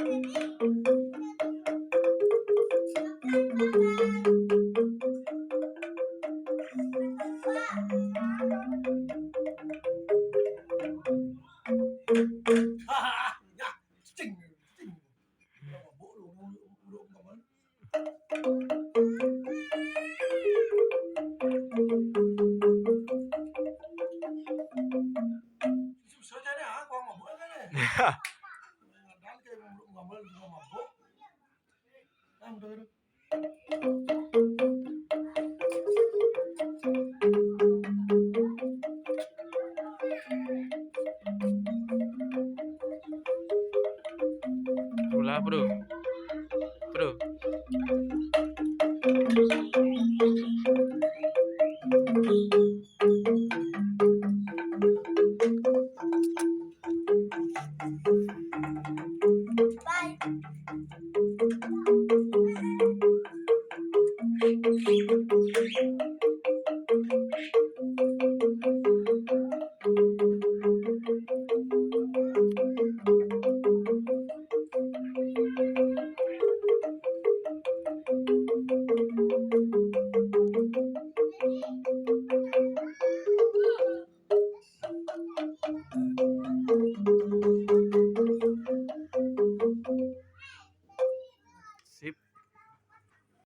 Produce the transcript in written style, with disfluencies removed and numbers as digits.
Ya, cing, cing. Mabuk lu, lu kamu. Susah jadi aku mabuk kan ya. Dan kayak mabuk mabuk. Ah, udah. Itulah bro.